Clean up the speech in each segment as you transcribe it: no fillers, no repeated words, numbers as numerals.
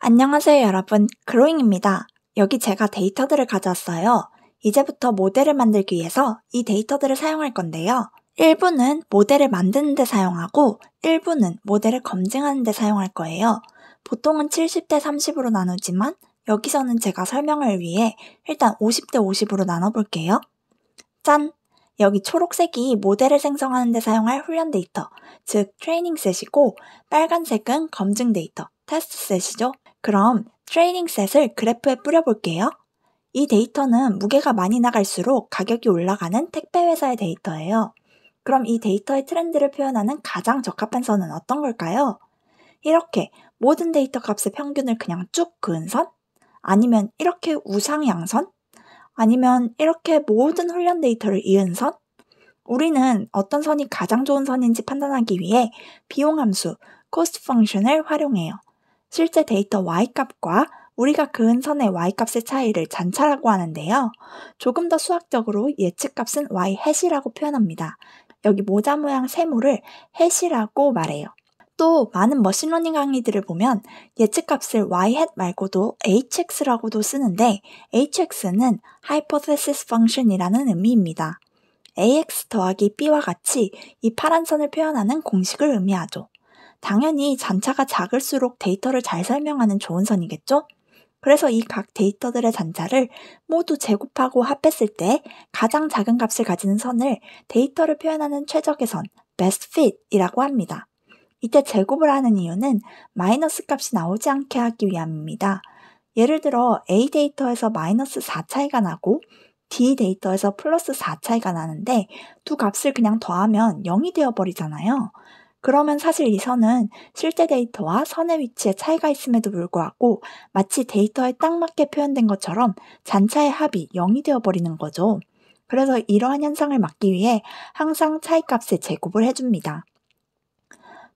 안녕하세요 여러분, 그로잉입니다. 여기 제가 데이터들을 가져왔어요. 이제부터 모델을 만들기 위해서 이 데이터들을 사용할 건데요. 일부는 모델을 만드는 데 사용하고 일부는 모델을 검증하는 데 사용할 거예요. 보통은 70대 30으로 나누지만 여기서는 제가 설명을 위해 일단 50대 50으로 나눠볼게요. 짠! 여기 초록색이 모델을 생성하는 데 사용할 훈련 데이터, 즉 트레이닝 셋이고 빨간색은 검증 데이터, 테스트 셋이죠. 그럼 트레이닝 셋을 그래프에 뿌려볼게요. 이 데이터는 무게가 많이 나갈수록 가격이 올라가는 택배 회사의 데이터예요. 그럼 이 데이터의 트렌드를 표현하는 가장 적합한 선은 어떤 걸까요? 이렇게 모든 데이터 값의 평균을 그냥 쭉 그은 선? 아니면 이렇게 우상향선? 아니면 이렇게 모든 훈련 데이터를 이은 선? 우리는 어떤 선이 가장 좋은 선인지 판단하기 위해 비용함수, cost function을 활용해요. 실제 데이터 y값과 우리가 그은 선의 y값의 차이를 잔차라고 하는데요. 조금 더 수학적으로 예측값은 y-hat이라고 표현합니다. 여기 모자 모양 세모를 hat이라고 말해요. 또 많은 머신러닝 강의들을 보면 예측값을 y-hat 말고도 hx라고도 쓰는데 hx는 hypothesis function이라는 의미입니다. ax 더하기 b와 같이 이 파란 선을 표현하는 공식을 의미하죠. 당연히 잔차가 작을수록 데이터를 잘 설명하는 좋은 선이겠죠? 그래서 이 각 데이터들의 잔차를 모두 제곱하고 합했을 때 가장 작은 값을 가지는 선을 데이터를 표현하는 최적의 선, best fit이라고 합니다. 이때 제곱을 하는 이유는 마이너스 값이 나오지 않게 하기 위함입니다. 예를 들어 A 데이터에서 마이너스 4 차이가 나고 D 데이터에서 플러스 4 차이가 나는데 두 값을 그냥 더하면 0이 되어버리잖아요. 그러면 사실 이 선은 실제 데이터와 선의 위치에 차이가 있음에도 불구하고 마치 데이터에 딱 맞게 표현된 것처럼 잔차의 합이 0이 되어버리는 거죠. 그래서 이러한 현상을 막기 위해 항상 차이값의 제곱을 해줍니다.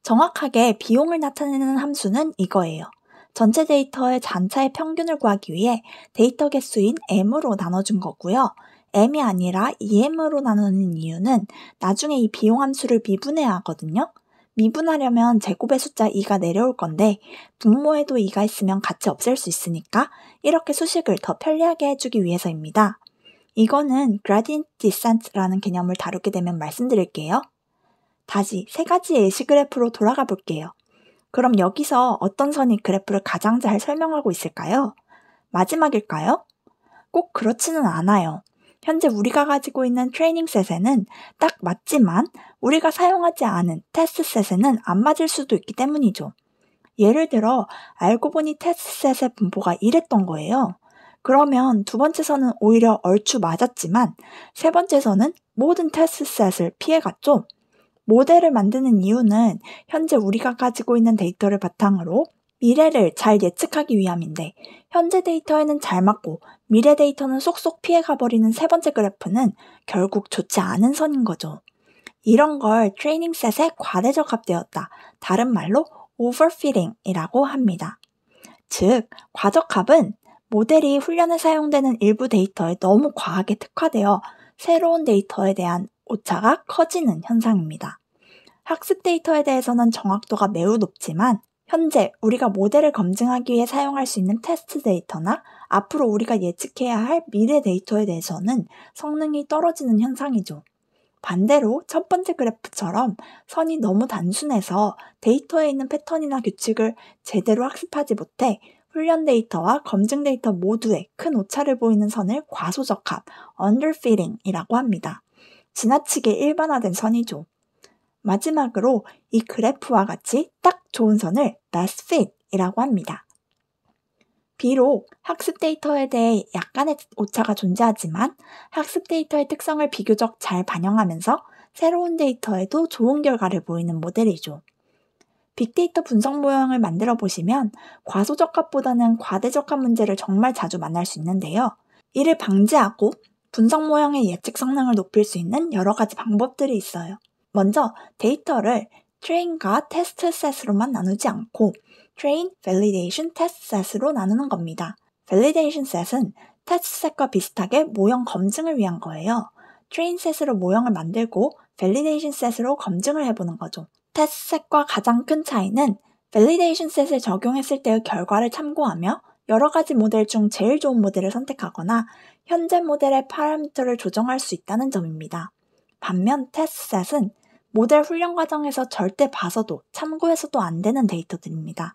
정확하게 비용을 나타내는 함수는 이거예요. 전체 데이터의 잔차의 평균을 구하기 위해 데이터 개수인 m으로 나눠준 거고요. m이 아니라 2m으로 나누는 이유는 나중에 이 비용 함수를 미분해야 하거든요. 미분하려면 제곱의 숫자 2가 내려올 건데 분모에도 2가 있으면 같이 없앨 수 있으니까 이렇게 수식을 더 편리하게 해주기 위해서입니다. 이거는 gradient descent라는 개념을 다루게 되면 말씀드릴게요. 다시 세 가지 예시 그래프로 돌아가 볼게요. 그럼 여기서 어떤 선이 그래프를 가장 잘 설명하고 있을까요? 마지막일까요? 꼭 그렇지는 않아요. 현재 우리가 가지고 있는 트레이닝 셋에는 딱 맞지만 우리가 사용하지 않은 테스트 셋에는 안 맞을 수도 있기 때문이죠. 예를 들어 알고 보니 테스트 셋의 분포가 이랬던 거예요. 그러면 두 번째 선은 오히려 얼추 맞았지만 세 번째 선은 모든 테스트 셋을 피해갔죠. 모델을 만드는 이유는 현재 우리가 가지고 있는 데이터를 바탕으로 미래를 잘 예측하기 위함인데 현재 데이터에는 잘 맞고 미래 데이터는 쏙쏙 피해가버리는 세 번째 그래프는 결국 좋지 않은 선인 거죠. 이런 걸 트레이닝 셋에 과대적합되었다. 다른 말로 overfitting이라고 합니다. 즉, 과적합은 모델이 훈련에 사용되는 일부 데이터에 너무 과하게 특화되어 새로운 데이터에 대한 오차가 커지는 현상입니다. 학습 데이터에 대해서는 정확도가 매우 높지만 현재 우리가 모델을 검증하기 위해 사용할 수 있는 테스트 데이터나 앞으로 우리가 예측해야 할 미래 데이터에 대해서는 성능이 떨어지는 현상이죠. 반대로 첫 번째 그래프처럼 선이 너무 단순해서 데이터에 있는 패턴이나 규칙을 제대로 학습하지 못해 훈련 데이터와 검증 데이터 모두에 큰 오차를 보이는 선을 과소적합, underfitting이라고 합니다. 지나치게 일반화된 선이죠. 마지막으로 이 그래프와 같이 딱 좋은 선을 best fit이라고 합니다. 비록 학습 데이터에 대해 약간의 오차가 존재하지만 학습 데이터의 특성을 비교적 잘 반영하면서 새로운 데이터에도 좋은 결과를 보이는 모델이죠. 빅데이터 분석 모형을 만들어 보시면 과소적합보다는 과대적합 문제를 정말 자주 만날 수 있는데요. 이를 방지하고 분석 모형의 예측 성능을 높일 수 있는 여러 가지 방법들이 있어요. 먼저 데이터를 train과 test set으로만 나누지 않고 train, validation, test set으로 나누는 겁니다. validation set은 test set과 비슷하게 모형 검증을 위한 거예요. train set으로 모형을 만들고 validation set으로 검증을 해보는 거죠. test set과 가장 큰 차이는 밸리데이션 셋을 적용했을 때의 결과를 참고하며 여러 가지 모델 중 제일 좋은 모델을 선택하거나 현재 모델의 파라미터를 조정할 수 있다는 점입니다. 반면 테스트 셋은 모델 훈련 과정에서 절대 봐서도 참고해서도 안 되는 데이터들입니다.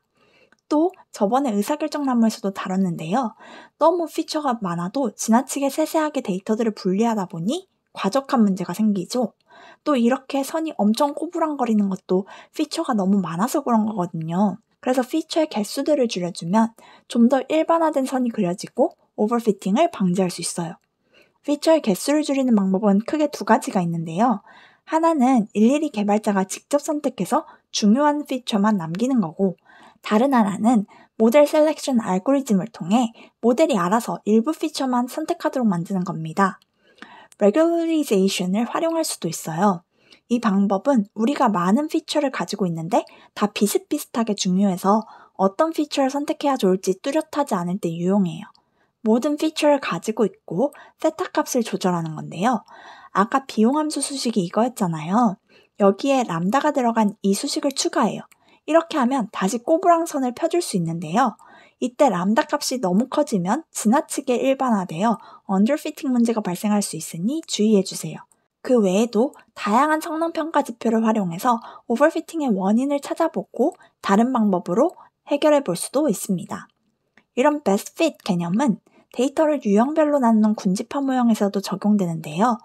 또 저번에 의사결정 나무에서도 다뤘는데요. 너무 피처가 많아도 지나치게 세세하게 데이터들을 분리하다 보니 과적한 문제가 생기죠. 또 이렇게 선이 엄청 꼬부랑거리는 것도 피처가 너무 많아서 그런 거거든요. 그래서 피처의 개수들을 줄여주면 좀 더 일반화된 선이 그려지고 오버피팅을 방지할 수 있어요. 피처의 개수를 줄이는 방법은 크게 두 가지가 있는데요. 하나는 일일이 개발자가 직접 선택해서 중요한 피처만 남기는 거고, 다른 하나는 모델 셀렉션 알고리즘을 통해 모델이 알아서 일부 피처만 선택하도록 만드는 겁니다. Regularization을 활용할 수도 있어요. 이 방법은 우리가 많은 피처를 가지고 있는데 다 비슷비슷하게 중요해서 어떤 피처를 선택해야 좋을지 뚜렷하지 않을 때 유용해요. 모든 피처를 가지고 있고 세타 값을 조절하는 건데요. 아까 비용함수 수식이 이거였잖아요. 여기에 람다가 들어간 이 수식을 추가해요. 이렇게 하면 다시 꼬부랑선을 펴줄 수 있는데요. 이때 람다 값이 너무 커지면 지나치게 일반화되어 언더피팅 문제가 발생할 수 있으니 주의해주세요. 그 외에도 다양한 성능평가 지표를 활용해서 오버피팅의 원인을 찾아보고 다른 방법으로 해결해 볼 수도 있습니다. 이런 베스트 핏 개념은 데이터를 유형별로 나누는 군집합 모형에서도 적용되는데요.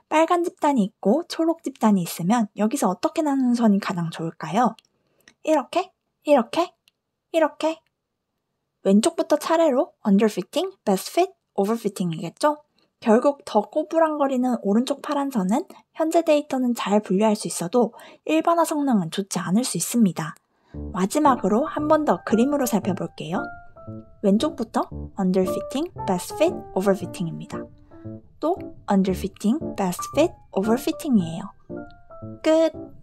빨간 집단이 있고 초록 집단이 있으면 여기서 어떻게 나누는 선이 가장 좋을까요? 이렇게, 이렇게, 이렇게. 왼쪽부터 차례로 언더피팅, 베스트 핏, 오버피팅이겠죠? 결국 더 꼬부랑거리는 오른쪽 파란 선은 현재 데이터는 잘 분류할 수 있어도 일반화 성능은 좋지 않을 수 있습니다. 마지막으로 한 번 더 그림으로 살펴볼게요. 왼쪽부터 underfitting, best fit, overfitting입니다. 또 underfitting, best fit, overfitting이에요. 끝!